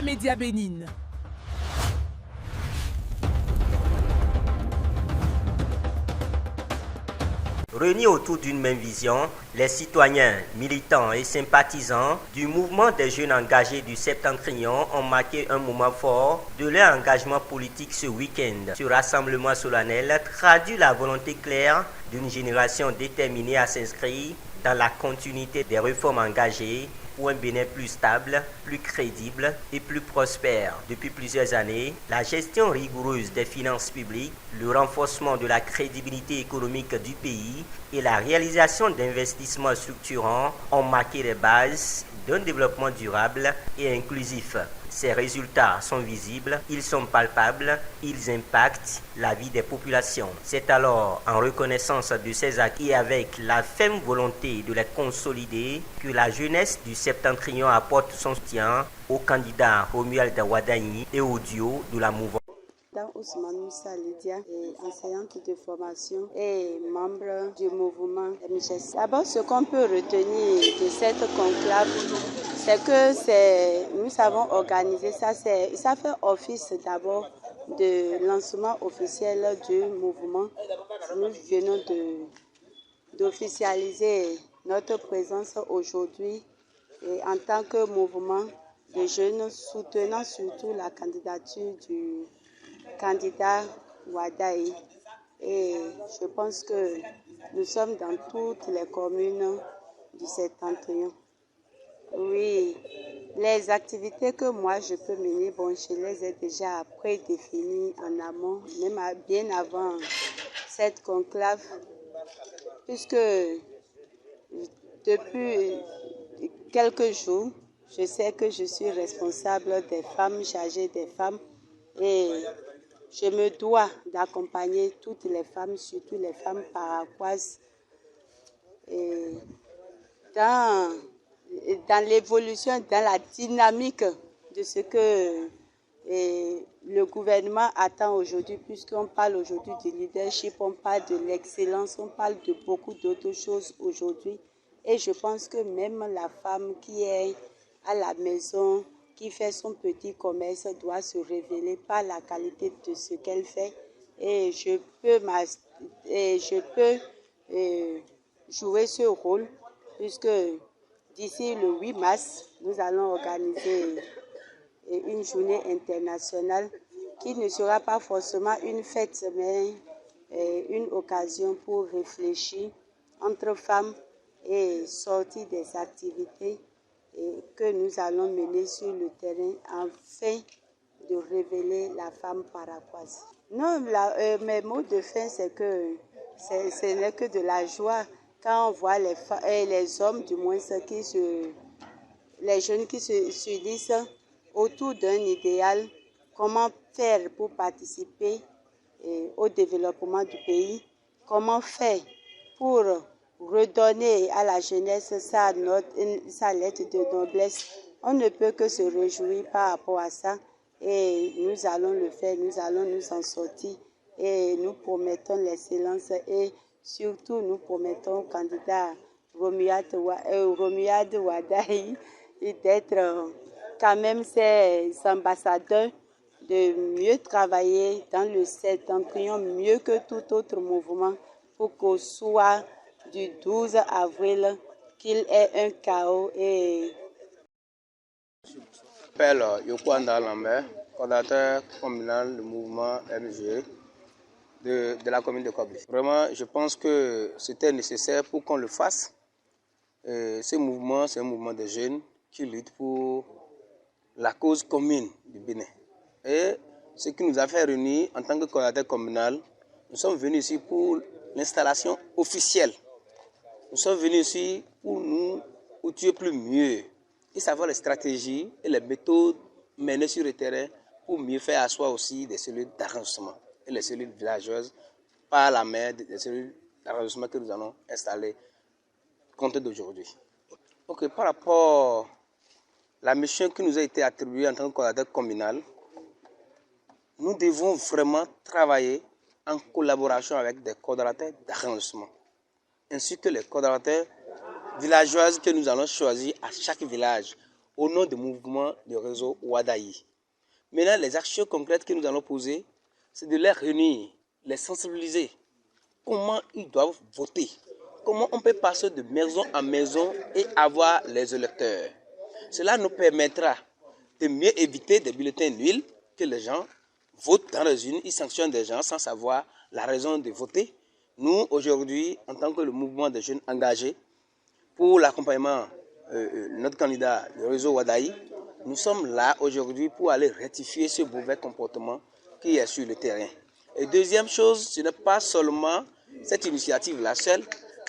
Média Bénin. Réunis autour d'une même vision, les citoyens, militants et sympathisants du mouvement des jeunes engagés du Septentrion ont marqué un moment fort de leur engagement politique ce week-end. Ce rassemblement solennel traduit la volonté claire d'une génération déterminée à s'inscrire dans la continuité des réformes engagées pour un Bénin plus stable, plus crédible et plus prospère. Depuis plusieurs années, la gestion rigoureuse des finances publiques, le renforcement de la crédibilité économique du pays et la réalisation d'investissements structurants ont marqué les bases d'un développement durable et inclusif. Ces résultats sont visibles, ils sont palpables, ils impactent la vie des populations. C'est alors en reconnaissance de ces acquis et avec la ferme volonté de les consolider que la jeunesse du Septentrion apporte son soutien au candidat Romuald Wardagni et au duo de la mouvance. Ousmane Moussa Lydia, enseignante de formation et membre du mouvement MGS. D'abord, ce qu'on peut retenir de cette conclave, c'est que nous avons organisé ça, ça fait office d'abord de lancement officiel du mouvement. Nous venons d'officialiser notre présence aujourd'hui en tant que mouvement de jeunes soutenant surtout la candidature du candidat Wardagni. Et je pense que nous sommes dans toutes les communes du Septentrion. Oui, les activités que moi je peux mener, je les ai déjà prédéfinies en amont, même bien avant cette conclave, puisque depuis quelques jours, je sais que je suis responsable des femmes, chargée des femmes, et je me dois d'accompagner toutes les femmes, surtout les femmes paraquoises, dans l'évolution, dans la dynamique de ce que le gouvernement attend aujourd'hui, puisqu'on parle aujourd'hui du leadership, on parle de l'excellence, on parle de beaucoup d'autres choses aujourd'hui. Et je pense que même la femme qui est à la maison, qui fait son petit commerce, doit se révéler par la qualité de ce qu'elle fait. Et je peux jouer ce rôle, puisque d'ici le 8 mars, nous allons organiser une journée internationale qui ne sera pas forcément une fête, mais une occasion pour réfléchir entre femmes et sortir des activités que nous allons mener sur le terrain afin de révéler la femme paraquoise. Non, mes mots de fin, c'est que ce n'est que de la joie quand on voit les hommes, du moins les jeunes qui s'unissent autour d'un idéal, comment faire pour participer au développement du pays, comment faire pour redonner à la jeunesse sa lettre de noblesse. On ne peut que se réjouir par rapport à ça et nous allons le faire, nous allons nous en sortir et nous promettons l'excellence et surtout nous promettons au candidat Romuald Wardagni d'être quand même ses ambassadeurs, de mieux travailler dans le Septentrion, mieux que tout autre mouvement, pour qu'au soir du 12 avril, qu'il ait un chaos et... Je m'appelle Yokwanda Lambert, coordinateur communal du mouvement MG de la commune de Kobli. Vraiment, je pense que c'était nécessaire pour qu'on le fasse. Ce mouvement, c'est un mouvement de jeunes qui luttent pour la cause commune du Bénin. Et ce qui nous a fait réunir en tant que coordinateur communal, nous sommes venus ici pour l'installation officielle. Nous sommes venus ici pour nous outiller plus mieux et savoir les stratégies et les méthodes menées sur le terrain pour mieux faire asseoir aussi des cellules d'arrondissement et les cellules villageoises par la main des cellules d'arrondissement que nous allons installer compte d'aujourd'hui. Ok, par rapport à la mission qui nous a été attribuée en tant que coordinateur communal, nous devons vraiment travailler en collaboration avec des coordonnateurs d'arrondissement, ainsi que les coordonnateurs villageoises que nous allons choisir à chaque village au nom du mouvement du réseau Wadaï. Maintenant, les actions concrètes que nous allons poser, c'est de les réunir, les sensibiliser. Comment ils doivent voter? Comment on peut passer de maison en maison et avoir les électeurs? Cela nous permettra de mieux éviter des bulletins nuls, que les gens votent dans les urnes, ils sanctionnent des gens sans savoir la raison de voter. Nous, aujourd'hui, en tant que le mouvement des jeunes engagés, pour l'accompagnement de notre candidat, le réseau Wadaï, nous sommes là aujourd'hui pour aller rectifier ce mauvais comportement qui est sur le terrain. Et deuxième chose, ce n'est pas seulement cette initiative-là seule,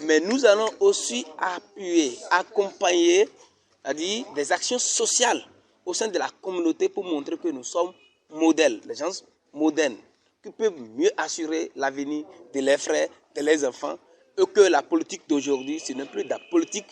mais nous allons aussi appuyer, accompagner, c'est-à-dire des actions sociales au sein de la communauté pour montrer que nous sommes modèles, les gens modernes, qui peuvent mieux assurer l'avenir de leurs frères, de leurs enfants, et que la politique d'aujourd'hui, ce n'est plus de la politique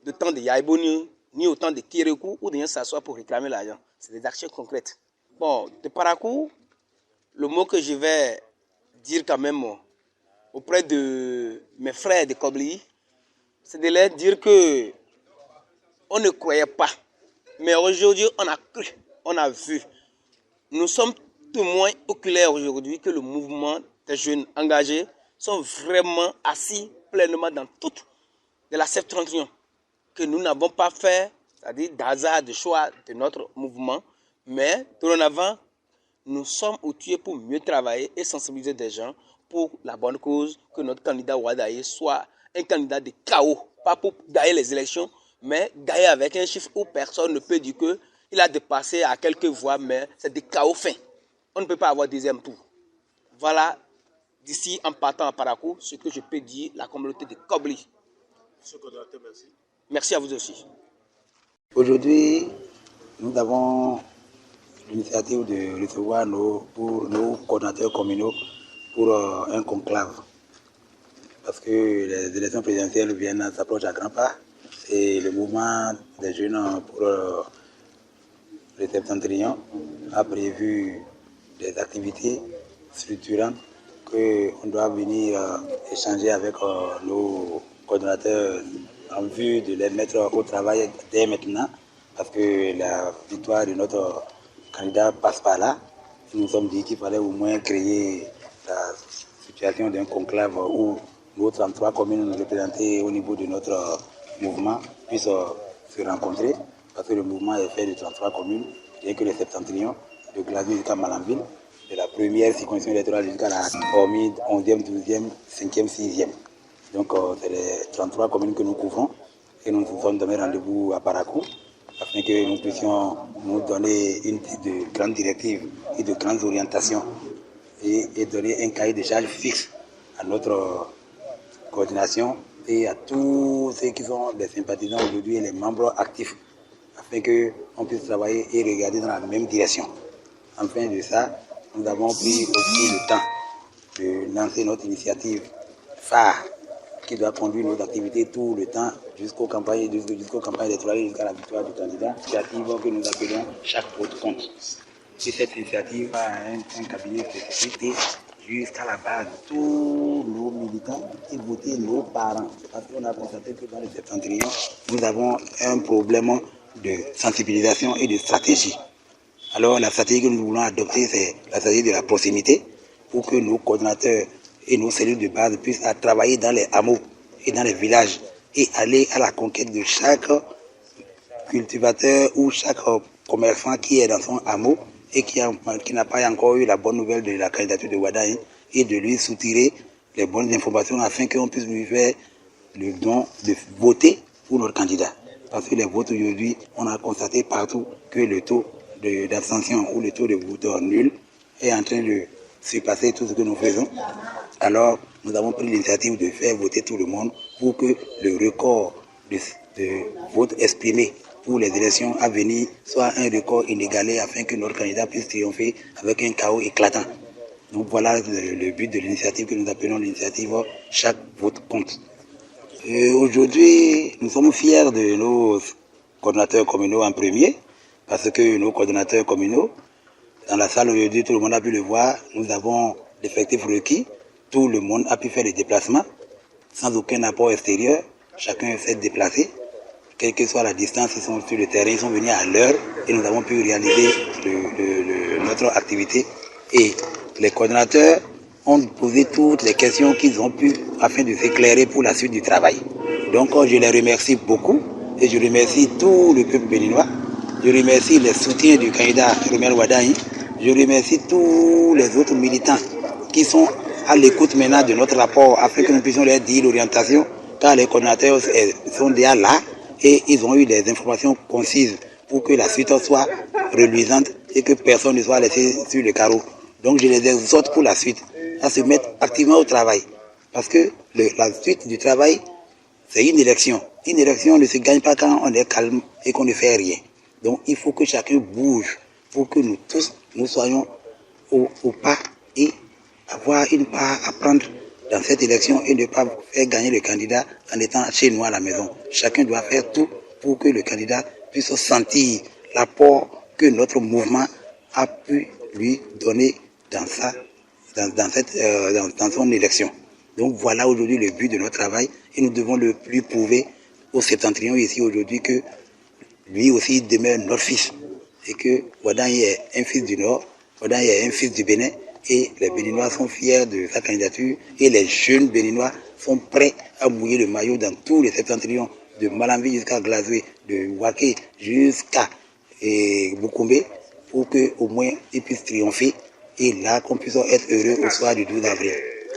de temps de Yaïboni, ni au temps de Kérékou, ou de rien s'asseoir pour réclamer l'argent. C'est des actions concrètes. Bon, de Parakou, le mot que je vais dire quand même auprès de mes frères de Kobli, c'est de leur dire que on ne croyait pas. Mais aujourd'hui, on a cru, on a vu. Nous sommes témoins oculaires aujourd'hui que le mouvement des jeunes engagés sont vraiment assis pleinement dans toute de la septentrion. Que nous n'avons pas fait, c'est-à-dire d'hasard de choix de notre mouvement, mais dorénavant, nous sommes outillés pour mieux travailler et sensibiliser des gens pour la bonne cause, que notre candidat Wadaï soit un candidat de chaos, pas pour gagner les élections, mais gagner avec un chiffre où personne ne peut dire qu'il a dépassé à quelques voix, mais c'est des chaos fins. On ne peut pas avoir deuxième tour. Voilà, d'ici en partant à Parakou, ce que je peux dire la communauté de Kobli. Merci. Merci à vous aussi. Aujourd'hui, nous avons l'initiative de recevoir nos coordinateurs communaux pour un conclave. Parce que les élections présidentielles s'approchent à grands pas. Et le mouvement des jeunes pour le septentrion a prévu des activités structurantes qu'on doit venir échanger avec nos coordonnateurs en vue de les mettre au travail dès maintenant, parce que la victoire de notre candidat passe par là. Nous nous sommes dit qu'il fallait au moins créer la situation d'un conclave où nos 33 communes représentées au niveau de notre mouvement puissent se rencontrer, parce que le mouvement est fait de 33 communes, bien que le septentrion, de Glasgow jusqu'à Malanville, de la première circonscription électorale jusqu'à la 11e, 12e, 5e, 6e. Donc c'est les 33 communes que nous couvrons et nous nous sommes donné rendez-vous à Parakou afin que nous puissions nous donner de grandes directives et de grandes orientations et donner un cahier de charges fixe à notre coordination et à tous ceux qui sont des sympathisants aujourd'hui et les membres actifs afin qu'on puisse travailler et regarder dans la même direction. Enfin de ça, nous avons pris aussi le temps de lancer notre initiative phare qui doit conduire nos activités tout le temps jusqu'aux campagnes électorales, jusqu'à la victoire du candidat. Initiative que nous appelons chaque vote compte. Et cette initiative a un cabinet spécifique jusqu'à la base, tous nos militants et voter nos parents. Parce qu'on a constaté que dans le septentrion, nous avons un problème de sensibilisation et de stratégie. Alors la stratégie que nous voulons adopter, c'est la stratégie de la proximité pour que nos coordinateurs et nos cellules de base puissent travailler dans les hameaux et dans les villages et aller à la conquête de chaque cultivateur ou chaque commerçant qui est dans son hameau et qui n'a pas encore eu la bonne nouvelle de la candidature de Wadaï et de lui soutirer les bonnes informations afin qu'on puisse lui faire le don de voter pour notre candidat. Parce que les votes aujourd'hui, on a constaté partout que le taux d'abstention ou le taux de voteurs nuls est en train de surpasser tout ce que nous faisons. Alors, nous avons pris l'initiative de faire voter tout le monde pour que le record de vote exprimé pour les élections à venir soit un record inégalé afin que notre candidat puisse triompher avec un chaos éclatant. Donc voilà le but de l'initiative que nous appelons l'initiative « Chaque vote compte ». Aujourd'hui, nous sommes fiers de nos coordonnateurs communaux en premier, parce que nos coordonnateurs communaux, dans la salle aujourd'hui, tout le monde a pu le voir, nous avons l'effectif requis, tout le monde a pu faire des déplacements, sans aucun apport extérieur, chacun s'est déplacé quelle que soit la distance, ils sont sur le terrain, ils sont venus à l'heure et nous avons pu réaliser notre activité. Et les coordinateurs ont posé toutes les questions qu'ils ont pu afin de s'éclairer pour la suite du travail. Donc je les remercie beaucoup et je remercie tout le peuple béninois. Je remercie les soutiens du candidat Romel Wardani. Je remercie tous les autres militants qui sont à l'écoute maintenant de notre rapport afin que nous puissions leur dire l'orientation, car les coordinateurs sont déjà là et ils ont eu des informations concises pour que la suite soit reluisante et que personne ne soit laissé sur le carreau. Donc je les exhorte pour la suite à se mettre activement au travail. Parce que la suite du travail, c'est une élection. Une élection ne se gagne pas quand on est calme et qu'on ne fait rien. Donc il faut que chacun bouge pour que nous tous, nous soyons au pas et avoir une part à prendre dans cette élection et ne pas faire gagner le candidat en étant chez nous à la maison. Chacun doit faire tout pour que le candidat puisse sentir l'apport que notre mouvement a pu lui donner dans son élection. Donc voilà aujourd'hui le but de notre travail et nous devons le lui prouver au septentrion ici aujourd'hui que lui aussi demeure notre fils et que Wardani est un fils du Nord, Wardani est un fils du Bénin et les Béninois sont fiers de sa candidature et les jeunes Béninois sont prêts à mouiller le maillot dans tous les septentrions, de Malamvi jusqu'à Glazoué, de Waké jusqu'à Boukoumbe, pour qu'au moins ils puissent triompher et là qu'on puisse être heureux au soir du 12 avril.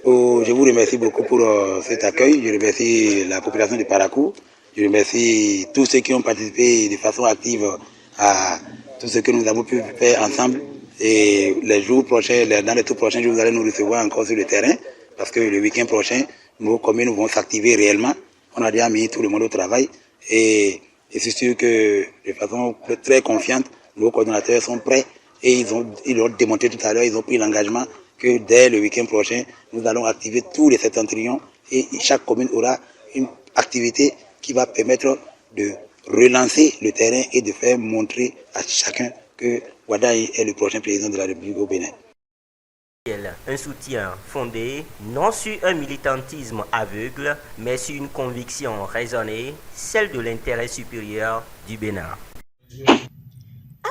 Je vous remercie beaucoup pour cet accueil. Je remercie la population de Parakou. Je remercie tous ceux qui ont participé de façon active à tout ce que nous avons pu faire ensemble. Et les jours prochains, dans les tout prochains jours, vous allez nous recevoir encore sur le terrain parce que le week-end prochain, nos communes vont s'activer réellement. On a déjà mis tout le monde au travail et c'est sûr que de façon très confiante, nos coordonnateurs sont prêts et ils l'ont démontré tout à l'heure, ils ont pris l'engagement que dès le week-end prochain, nous allons activer tous les septentrions et chaque commune aura une activité qui va permettre de relancer le terrain et de faire montrer à chacun que Wardani est le prochain président de la République au Bénin. Un soutien fondé non sur un militantisme aveugle, mais sur une conviction raisonnée, celle de l'intérêt supérieur du Bénin.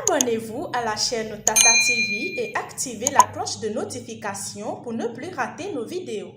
Abonnez-vous à la chaîne Tata TV et activez la cloche de notification pour ne plus rater nos vidéos.